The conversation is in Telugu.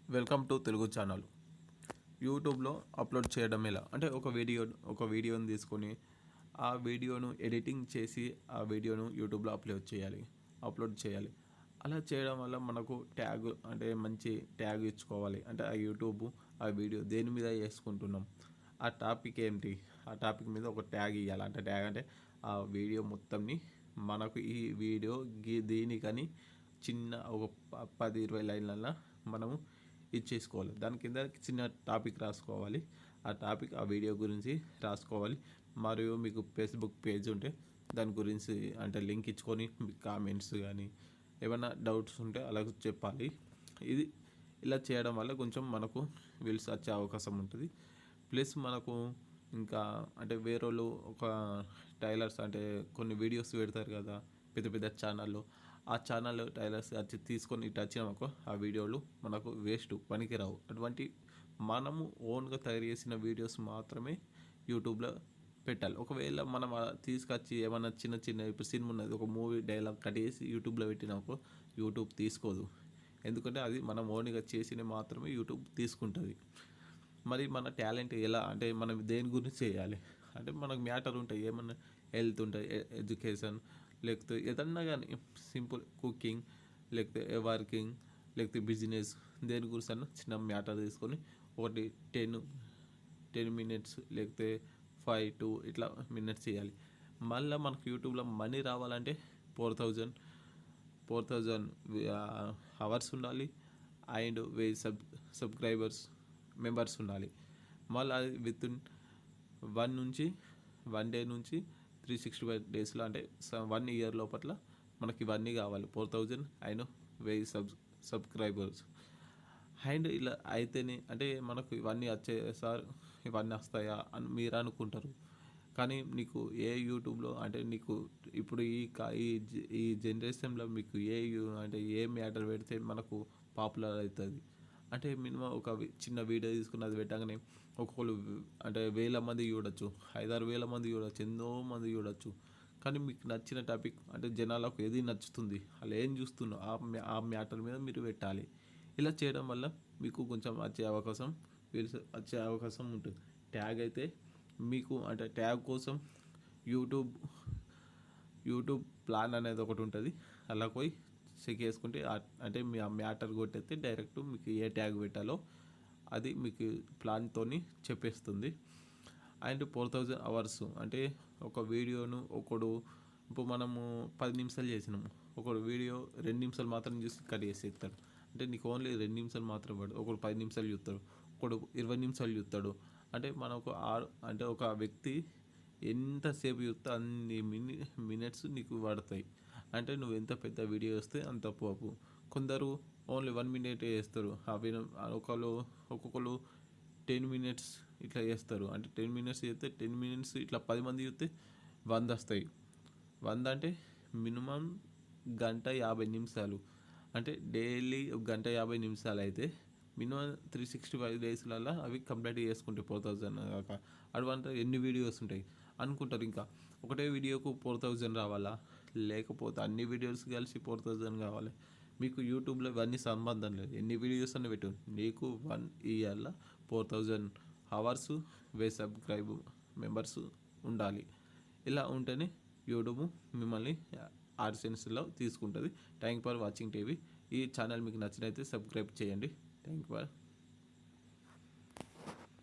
Welcome to Telugu channel. యూట్యూబ్లో అప్లోడ్ చేయడం ఎలా అంటే ఒక వీడియోని తీసుకొని ఆ వీడియోను ఎడిటింగ్ చేసి ఆ వీడియోను యూట్యూబ్లో అప్లోడ్ చేయాలి. అలా చేయడం వల్ల మనకు ట్యాగ్ అంటే మంచి ట్యాగ్ ఇచ్చుకోవాలి. అంటే ఆ యూట్యూబ్ ఆ వీడియో దేని మీద చేసుకుంటున్నాం, ఆ టాపిక్ ఏంటి, ఆ టాపిక్ మీద ఒక ట్యాగ్ ఇవ్వాలి. అంటే ట్యాగ్ అంటే ఆ వీడియో మొత్తంని మనకు ఈ వీడియో దీనికని చిన్న ఒక 10-20 లైన్లలో మనము ఇచ్చేసుకోవాలి. దాని కింద చిన్న టాపిక్ రాసుకోవాలి. ఆ టాపిక్ ఆ వీడియో గురించి రాసుకోవాలి. మరియు మీకు ఫేస్బుక్ పేజ్ ఉంటే దాని గురించి అంటే లింక్ ఇచ్చుకొని మీకు కామెంట్స్ కానీ ఏమైనా డౌట్స్ ఉంటే అలా చెప్పాలి. ఇది ఇలా చేయడం వల్ల కొంచెం మనకు వ్యూస్ వచ్చే అవకాశం ఉంటుంది. ప్లస్ మనకు ఇంకా అంటే వేరేళ్ళు ఒక టైలర్స్ అంటే కొన్ని వీడియోస్ పెడతారు కదా పెద్ద పెద్ద ఛానళ్ళు. ఆ ఛానల్ టైలర్స్ వచ్చి తీసుకొని ఇటు వచ్చినామనుకో ఆ వీడియోలు మనకు వేస్ట్, పనికిరావు. అటువంటి మనము ఓన్గా తయారు చేసిన వీడియోస్ మాత్రమే యూట్యూబ్లో పెట్టాలి. ఒకవేళ మనం తీసుకొచ్చి ఏమైనా చిన్న చిన్న ఇప్పుడు సినిమా ఉన్నది, ఒక మూవీ డైలాగ్ కట్ చేసి యూట్యూబ్లో పెట్టినామనుకో యూట్యూబ్ తీసుకోదు. ఎందుకంటే అది మనం ఓన్గా చేసినవి మాత్రమే యూట్యూబ్ తీసుకుంటుంది. మరి మన టాలెంట్ ఎలా అంటే మనం దేని గురించి చేయాలి అంటే మనకు మ్యాటర్ ఉంటాయి. ఏమన్నా హెల్త్ ఉంటాయి, ఎడ్యుకేషన్, లేకపోతే ఏదన్నా కానీ సింపుల్ కుకింగ్, లేకపోతే వర్కింగ్, లేకపోతే బిజినెస్, దేని గురించి అన్న చిన్న మ్యాటర్ తీసుకొని ఒకటి 10 మినిట్స్ లేకపోతే 5 to ఇట్లా మినిట్స్ చేయాలి. మళ్ళీ మనకు యూట్యూబ్లో మనీ రావాలంటే 4000 అవర్స్ ఉండాలి అండ్ 1000 సబ్స్క్రైబర్స్ మెంబర్స్ ఉండాలి. మళ్ళీ అది విత్ ఇన్ 1 డే నుంచి 365 డేస్లో అంటే 1 year లోపల మనకి ఇవన్నీ కావాలి. 4000 అండ్ 1000 సబ్స్క్రైబర్స్ అండ్ ఇలా అయితేనే అంటే మనకు ఇవన్నీ వచ్చే సార్ ఇవన్నీ వస్తాయా అని మీరు అనుకుంటారు. కానీ నీకు యూట్యూబ్లో అంటే నీకు ఇప్పుడు ఈ జనరేషన్లో మీకు అంటే ఏ మ్యాటర్ పెడితే మనకు పాపులర్ అవుతుంది అంటే మినిమం ఒక చిన్న వీడియో తీసుకుని అది పెట్టగానే ఒక్కొక్కరు అంటే 1000 మంది చూడొచ్చు, 5-6 వేల మంది చూడొచ్చు, ఎన్నో మంది చూడొచ్చు. కానీ మీకు నచ్చిన టాపిక్ అంటే జనాలకు ఏది నచ్చుతుంది, అలా ఏం చూస్తున్నా ఆ మ్యాటర్ మీద మీరు పెట్టాలి. ఇలా చేయడం వల్ల మీకు కొంచెం వచ్చే అవకాశం ఉంటుంది. ట్యాగ్ అయితే మీకు అంటే ట్యాగ్ కోసం యూట్యూబ్ యూట్యూబ్ ప్లాన్ అనేది ఒకటి ఉంటుంది. అలా పోయి చెక్ చేసుకుంటే అంటే మీ ఆ మ్యాటర్ కొట్టేస్తే డైరెక్ట్ మీకు ఏ ట్యాగ్ పెట్టాలో అది మీకు ప్లాన్తోని చెప్పేస్తుంది. అండ్ 4000 అవర్స్ అంటే ఒక వీడియోను ఇప్పుడు మనము 10 నిమిషాలు చేసినాము, ఒకడు వీడియో 2 నిమిషాలు మాత్రం చూసి కట్ చేసి ఇస్తాడు. అంటే నీకు ఓన్లీ 2 నిమిషాలు మాత్రం పడు. ఒకడు 10 నిమిషాలు చూస్తాడు, ఒకడు 20 నిమిషాలు చూస్తాడు. అంటే మనకు అంటే ఒక వ్యక్తి ఎంతసేపు చూస్తే అన్ని మినిట్స్ నీకు పడతాయి. అంటే నువ్వు ఎంత పెద్ద వీడియో వస్తే అంత పోపు. కొందరు ఓన్లీ 1 minute చేస్తారు. ఒక్కొక్కరు 10 minutes ఇట్లా చేస్తారు. అంటే 10 minutes చేస్తే 10 minutes ఇట్లా 10 మంది చూస్తే 100 వస్తాయి. 100 అంటే మినిమం 1:50 నిమిషాలు. అంటే డైలీ 1:50 నిమిషాలు అయితే మినిమం 365 డేస్లలో అవి కంప్లీట్ చేసుకుంటాయి 4000 కాక. అటువంటి ఎన్ని వీడియోస్ ఉంటాయి అనుకుంటారు. ఇంకా ఒకటే వీడియోకు 4000 రావాలా, లేకపోతే అన్ని వీడియోస్ కలిసి 4000 కావాలి. మీకు యూట్యూబ్లో ఇవన్నీ సంబంధం లేదు. ఎన్ని వీడియోస్ అని పెట్టు, నీకు 1 yearలో 4000 అవర్స్ 1000 సబ్స్క్రైబ్ మెంబర్స్ ఉండాలి. ఇలా ఉంటేనే యూట్యూబ్ మిమ్మల్ని ఆడ్సెన్స్లో తీసుకుంటుంది. Thank for watching TV. ఈ ఛానల్ మీకు నచ్చినైతే సబ్స్క్రైబ్ చేయండి. Thank for